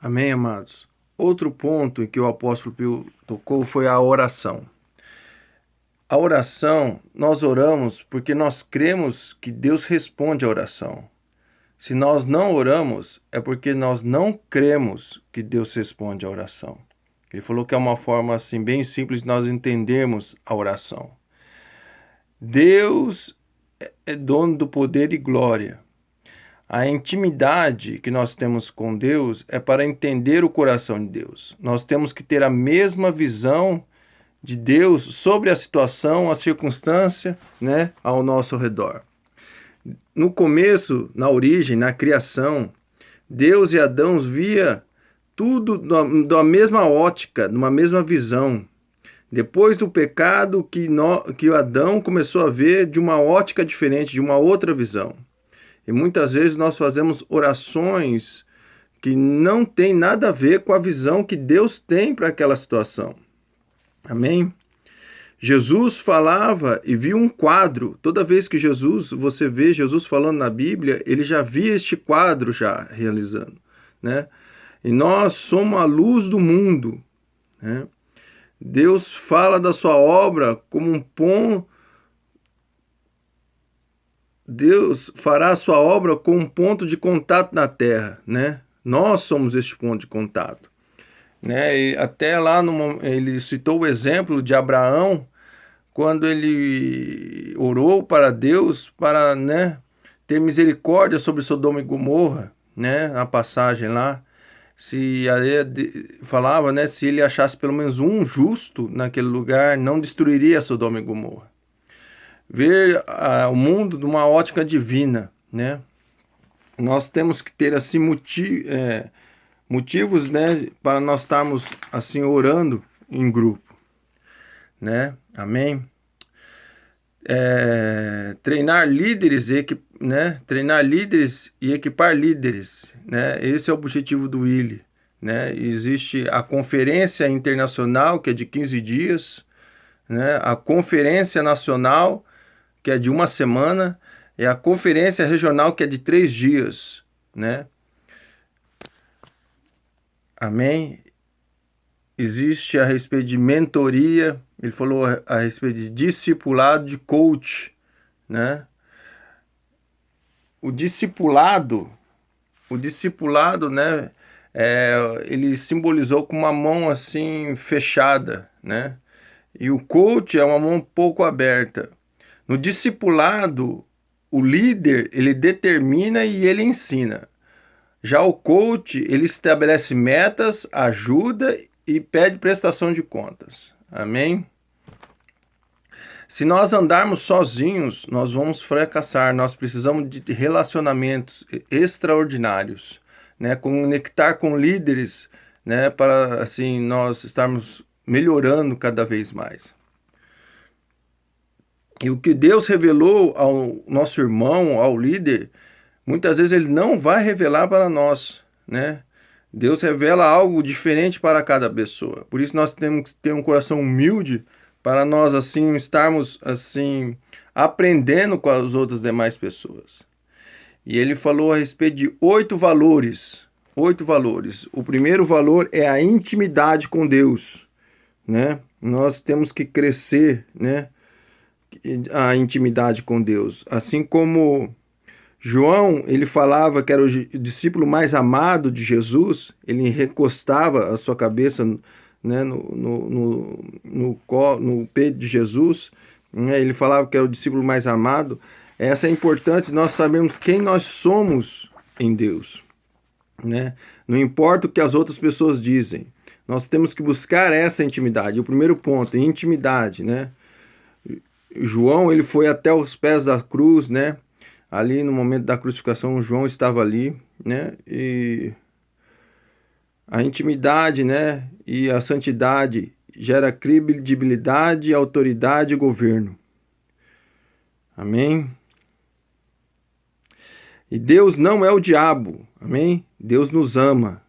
Amém, amados? Outro ponto em que o apóstolo Pio tocou foi a oração. A oração, nós oramos porque nós cremos que Deus responde à oração. Se nós não oramos, é porque nós não cremos que Deus responde à oração. Ele falou que é uma forma assim bem simples de nós entendermos a oração. Deus é dono do poder e glória. A intimidade que nós temos com Deus é para entender o coração de Deus. Nós temos que ter a mesma visão de Deus sobre a situação, a circunstância, né, ao nosso redor. No começo, na origem, na criação, Deus e Adão via tudo da mesma ótica, numa mesma visão. Depois do pecado, que Adão começou a ver de uma ótica diferente, de uma outra visão. E muitas vezes nós fazemos orações que não tem nada a ver com a visão que Deus tem para aquela situação. Amém? Jesus falava e viu um quadro. Toda vez que você vê Jesus falando na Bíblia, ele já via este quadro já realizando, né? E nós somos a luz do mundo, né? Deus fala da sua obra como um ponto. Deus fará a sua obra com um ponto de contato na terra, né? Nós somos este ponto de contato, né? E até lá ele citou o exemplo de Abraão quando ele orou para Deus para, né, ter misericórdia sobre Sodoma e Gomorra, né? A passagem lá, se falava, né, se ele achasse pelo menos um justo naquele lugar, não destruiria Sodoma e Gomorra. Ver o mundo de uma ótica divina, né? Nós temos que ter assim motivos, né, para nós estarmos assim orando em grupo, né? Amém. Treinar líderes treinar líderes e equipar líderes, né? Esse é o objetivo do Willi, né? Existe a conferência internacional, que é de 15 dias, né? A conferência nacional, que é de uma semana, e a conferência regional, que é de 3 dias, né? Amém? Existe a respeito de mentoria, ele falou a respeito de discipulado, de coach, né? O discipulado, né? Ele simbolizou com uma mão assim fechada, né? E o coach é uma mão um pouco aberta. No discipulado, o líder, ele determina e ele ensina. Já o coach, ele estabelece metas, ajuda e pede prestação de contas. Amém? Se nós andarmos sozinhos, nós vamos fracassar. Nós precisamos de relacionamentos extraordinários, né? Conectar com líderes, né? Para assim nós estarmos melhorando cada vez mais. E o que Deus revelou ao nosso irmão, ao líder, muitas vezes ele não vai revelar para nós, né? Deus revela algo diferente para cada pessoa. Por isso nós temos que ter um coração humilde para nós assim estarmos assim aprendendo com as outras demais pessoas. E ele falou a respeito de 8 valores. 8 valores. O primeiro valor é a intimidade com Deus, né? Nós temos que crescer, né? A intimidade com Deus. Assim como João, ele falava que era o discípulo mais amado de Jesus, ele recostava a sua cabeça, né, no peito de Jesus, né, ele falava que era o discípulo mais amado. Essa é importante, nós sabemos quem nós somos em Deus, né? Não importa o que as outras pessoas dizem, nós temos que buscar essa intimidade. O primeiro ponto, intimidade, né? João, ele foi até os pés da cruz, né? Ali no momento da crucificação, João estava ali, né? E a intimidade, né? E a santidade gera credibilidade, autoridade e governo. Amém? E Deus não é o diabo, amém? Deus nos ama.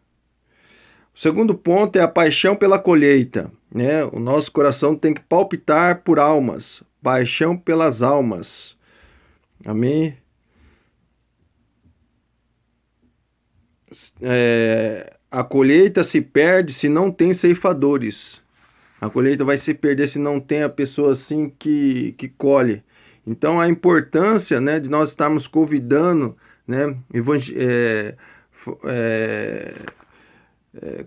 O segundo ponto é a paixão pela colheita, né? O nosso coração tem que palpitar por almas, paixão pelas almas. Amém? a colheita se perde se não tem ceifadores. A colheita vai se perder se não tem a pessoa assim que colhe. Então a importância, né, de nós estarmos convidando, né, é,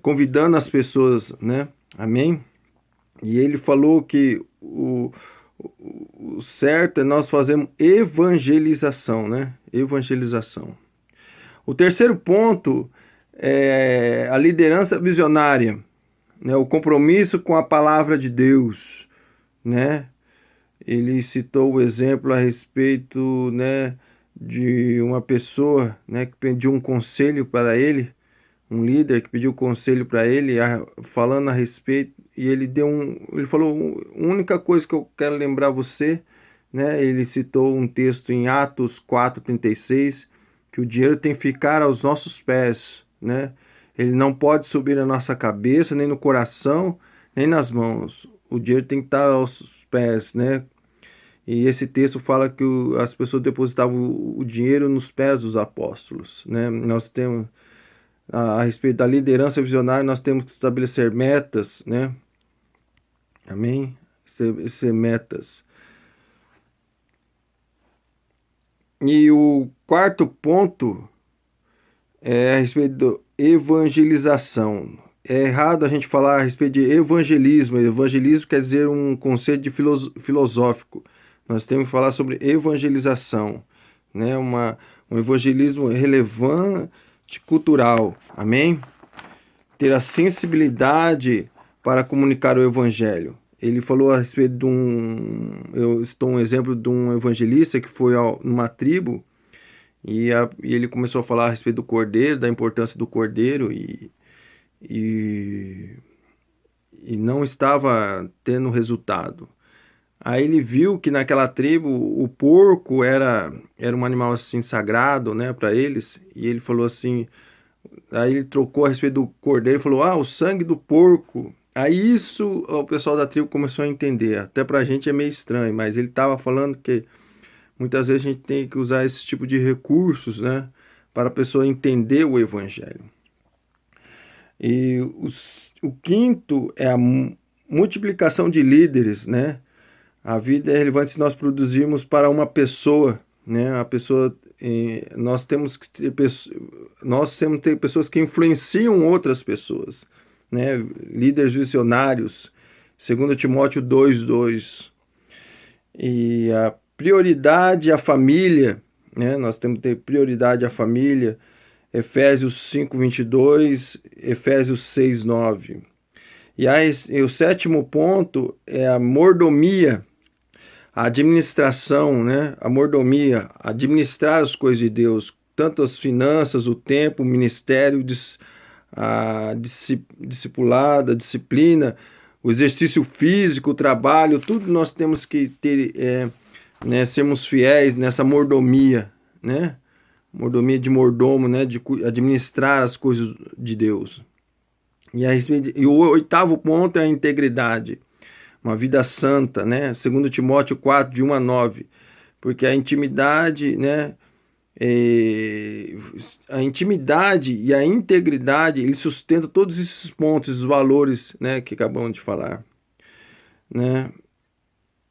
convidando as pessoas, né, amém? E ele falou que o certo é nós fazermos evangelização, né? Evangelização. O terceiro ponto é a liderança visionária, né? O compromisso com a palavra de Deus, né? Ele citou o exemplo a respeito, né, de uma pessoa, né, que pediu um conselho para ele, um líder que pediu conselho para ele, falando a respeito, e ele falou, a única coisa que eu quero lembrar você, né, ele citou um texto em Atos 4:36, que o dinheiro tem que ficar aos nossos pés, né? Ele não pode subir na nossa cabeça, nem no coração, nem nas mãos. O dinheiro tem que estar aos pés, né? E esse texto fala que as pessoas depositavam o dinheiro nos pés dos apóstolos, né? Nós temos a respeito da liderança visionária, nós temos que estabelecer metas, né? Amém? Estabelecer metas. E o quarto ponto é a respeito da evangelização. É errado a gente falar a respeito de evangelismo. Evangelismo quer dizer um conceito de filosófico. Nós temos que falar sobre evangelização, né? Um evangelismo relevante, cultural. Amém? Ter a sensibilidade para comunicar o evangelho. Ele falou a respeito de eu estou um exemplo de um evangelista que foi numa tribo e ele começou a falar a respeito do cordeiro, da importância do cordeiro e, e não estava tendo resultado. Aí ele viu que naquela tribo o porco era um animal assim sagrado, né, para eles, e ele falou assim, aí ele trocou a respeito do cordeiro e falou: "Ah, o sangue do porco". Aí isso o pessoal da tribo começou a entender. Até pra gente é meio estranho, mas ele estava falando que muitas vezes a gente tem que usar esse tipo de recursos, né, para a pessoa entender o evangelho. E o quinto é a multiplicação de líderes, né? A vida é relevante se nós produzirmos para uma pessoa, né? A pessoa, nós temos que ter pessoas que influenciam outras pessoas, né? Líderes visionários, segundo Timóteo 2:2. E a prioridade à família, né? Nós temos que ter prioridade à família. Efésios 5:22, Efésios 6:9. E o sétimo ponto é a mordomia, a administração, né? A mordomia, administrar as coisas de Deus, tanto as finanças, o tempo, o ministério, a discipulada, a disciplina, o exercício físico, o trabalho, tudo nós temos que ter, né, sermos fiéis nessa mordomia, né? Mordomia de mordomo, né? De administrar as coisas de Deus. E o oitavo ponto é a integridade, uma vida santa, né? Segundo Timóteo 4, de 1-9, porque a intimidade, né? A intimidade e a integridade, ele sustenta todos esses pontos, esses valores, né? Que acabamos de falar, né?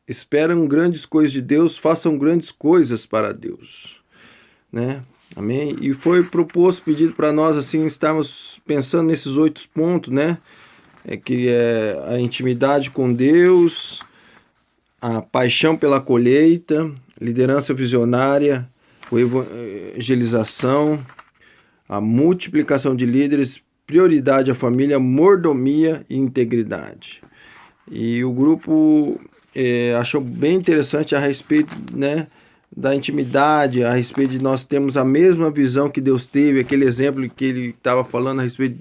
Esperam grandes coisas de Deus, façam grandes coisas para Deus, né? Amém? E foi proposto, pedido para nós, assim, estarmos pensando nesses 8 pontos, né? Que é a intimidade com Deus, a paixão pela colheita, liderança visionária, a evangelização, a multiplicação de líderes, prioridade à família, mordomia e integridade. E o grupo achou bem interessante a respeito, né, da intimidade, a respeito de nós termos a mesma visão que Deus teve, aquele exemplo que ele estava falando a respeito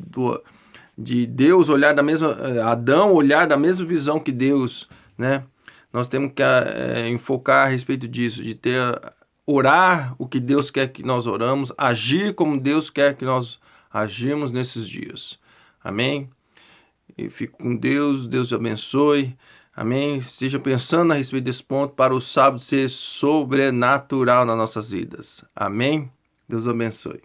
de Deus olhar da mesma, Adão olhar da mesma visão que Deus, né? Nós temos que enfocar a respeito disso, de orar o que Deus quer que nós oramos, agir como Deus quer que nós agimos nesses dias. Amém? E fico com Deus, Deus te abençoe. Amém? Esteja pensando a respeito desse ponto para o sábado ser sobrenatural nas nossas vidas. Amém? Deus abençoe.